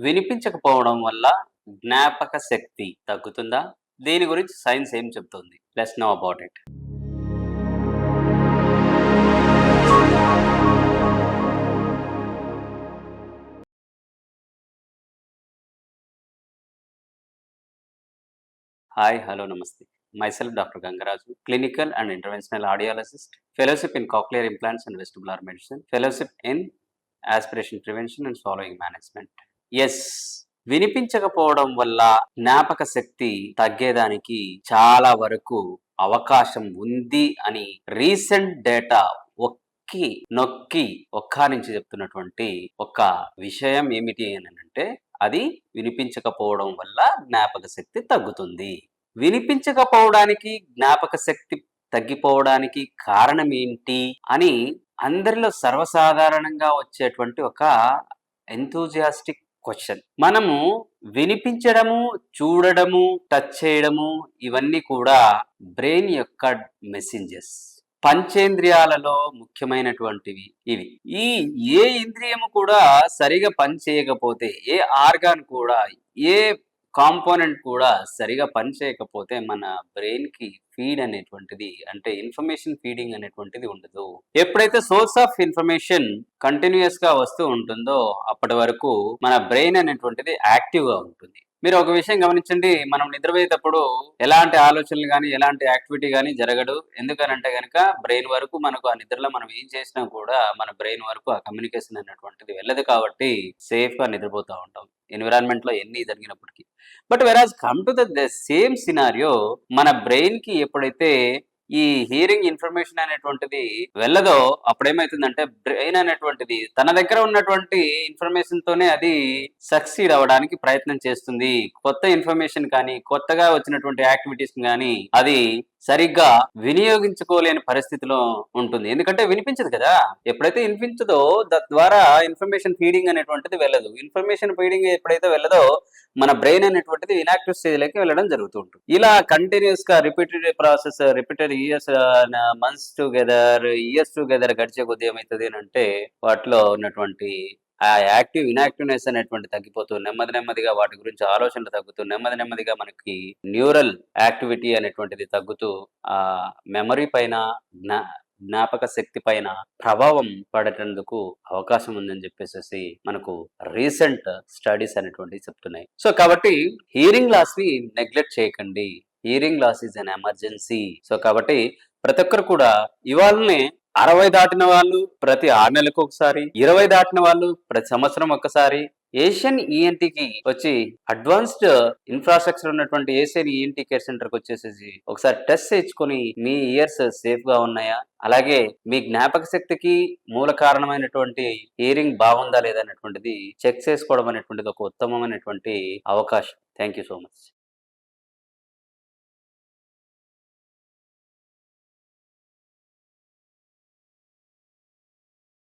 వినిపించకపోవడం వల్ల జ్ఞాపక శక్తి తగ్గుతుందా? దీని గురించి సైన్స్ ఏం చెప్తుంది? Let's know about it. Hi, hello, నమస్తే. Myself Dr. Gangaraju, clinical and interventional audiologist, fellowship in cochlear implants and vestibular medicine, fellowship in aspiration prevention and swallowing management. Yes, వినిపించకపోవడం వల్ల జ్ఞాపక శక్తి తగ్గేదానికి చాలా వరకు అవకాశం ఉంది అని రీసెంట్ డేటా ఒక్కి నొక్కి నుంచి చెప్తున్నటువంటి ఒక విషయం ఏమిటి అని అంటే అది వినిపించకపోవడం వల్ల జ్ఞాపక శక్తి తగ్గుతుంది. వినిపించకపోవడానికి జ్ఞాపక శక్తి తగ్గిపోవడానికి కారణం ఏంటి అని అందరిలో సర్వసాధారణంగా వచ్చేటువంటి ఒక ఎంతూజియాస్టిక్ క్వశ్చన్. మనము వినిపించడము, చూడడము, టచ్ చేయడము ఇవన్నీ కూడా బ్రెయిన్ యొక్క మెసెంజర్స్. పంచేంద్రియాలలో ముఖ్యమైనటువంటివి ఇవి. ఏ ఇంద్రియము కూడా సరిగా పని చేయకపోతే, ఏ ఆర్గాన్ కూడా, ఏ కాంపోనెంట్ కూడా సరిగా పనిచేయకపోతే మన బ్రెయిన్ కి ఫీడ్ అనేటువంటిది, అంటే ఇన్ఫర్మేషన్ ఫీడింగ్ అనేటువంటిది ఉండదు. ఎప్పుడైతే సోర్స్ ఆఫ్ ఇన్ఫర్మేషన్ కంటిన్యూస్ గా వస్తూ ఉంటుందో అప్పటి వరకు మన బ్రెయిన్ అనేటువంటిది యాక్టివ్ గా ఉంటుంది. మీరు ఒక విషయం గమనించండి, మనం నిద్రపోయేటప్పుడు ఎలాంటి ఆలోచనలు కానీ ఎలాంటి యాక్టివిటీ కానీ జరగదు. ఎందుకనంటే కనుక బ్రెయిన్ వరకు మనకు ఆ నిద్రలో మనం ఏం చేసినా కూడా మన బ్రెయిన్ వరకు ఆ కమ్యూనికేషన్ అనేటువంటిది వెళ్ళదు. కాబట్టి సేఫ్ గా నిద్రపోతూ ఉంటాం ఎన్విరాన్మెంట్ లో ఎన్ని జరిగినప్పటికీ. బట్ వెరాజ్ come to the same scenario, మన బ్రెయిన్ కి ఎప్పుడైతే ఈ హియరింగ్ ఇన్ఫర్మేషన్ అనేటువంటిది వెళ్ళదో అప్పుడేమైతుందంటే బ్రెయిన్ అనేటువంటిది తన దగ్గర ఉన్నటువంటి ఇన్ఫర్మేషన్ తోనే అది సక్సీడ్ అవ్వడానికి ప్రయత్నం చేస్తుంది. కొత్త ఇన్ఫర్మేషన్ కానీ కొత్తగా వచ్చినటువంటి యాక్టివిటీస్ కానీ అది సరిగ్గా వినియోగించుకోలేని పరిస్థితిలో ఉంటుంది. ఎందుకంటే వినిపించదు కదా. ఎప్పుడైతే వినిపించదో ద్వారా ఇన్ఫర్మేషన్ ఫీడింగ్ అనేటువంటిది వెళ్ళదు. ఇన్ఫర్మేషన్ ఫీడింగ్ ఎప్పుడైతే వెళ్ళదో మన బ్రెయిన్ అనేటువంటిది ఇనాక్టివ్ స్టేజ్ లోకి వెళ్ళడం జరుగుతూ ఉంటుంది. ఇలా కంటిన్యూస్ గా repeated process, repeated years, months together, years together గడిచే కొద్ది ఏమవుతుంది అంటే వాటిలో ఉన్నటువంటి ఆ యాక్టివ్ ఇన్యాక్టివ్నెస్ అనేటువంటి తగ్గిపోతూ నెమ్మదిగా వాటి గురించి ఆలోచనలు తగ్గుతూ నెమ్మదిగా మనకి న్యూరల్ యాక్టివిటీ అనేటువంటిది తగ్గుతూ ఆ మెమరీ పైన జ్ఞాపక శక్తి పైన ప్రభావం పడేటందుకు అవకాశం ఉందని చెప్పేసి మనకు రీసెంట్ స్టడీస్ అనేటువంటివి చెప్తున్నాయి. సో కాబట్టి హియరింగ్ లాస్ ని నెగ్లెక్ట్ చేయకండి. Hearing loss is an emergency. So కాబట్టి ప్రతి ఒక్కరు కూడా ఇవాళనే 60 దాటిన వాళ్ళు ప్రతి 6 నెలలకు ఒకసారి, 20 దాటిన వాళ్ళు ప్రతి సంవత్సరం ఒక్కసారి ఏషియన్ ఈఎన్టీకి వచ్చి అడ్వాన్స్డ్ ఇన్ఫ్రాస్ట్రక్చర్ ఉన్నటువంటి ఏషియన్ ఈఎన్టీ కేర్ సెంటర్కి వచ్చేసేసి ఒకసారి టెస్ట్ చేయించుకొని మీ ఇయర్స్ సేఫ్ గా ఉన్నాయా, అలాగే మీ జ్ఞాపక శక్తికి మూల కారణమైనటువంటి హియరింగ్ బాగుందా లేదా అనేటువంటిది చెక్ చేసుకోవడం అనేటువంటిది ఒక ఉత్తమమైనటువంటి అవకాశం. Thank you so much.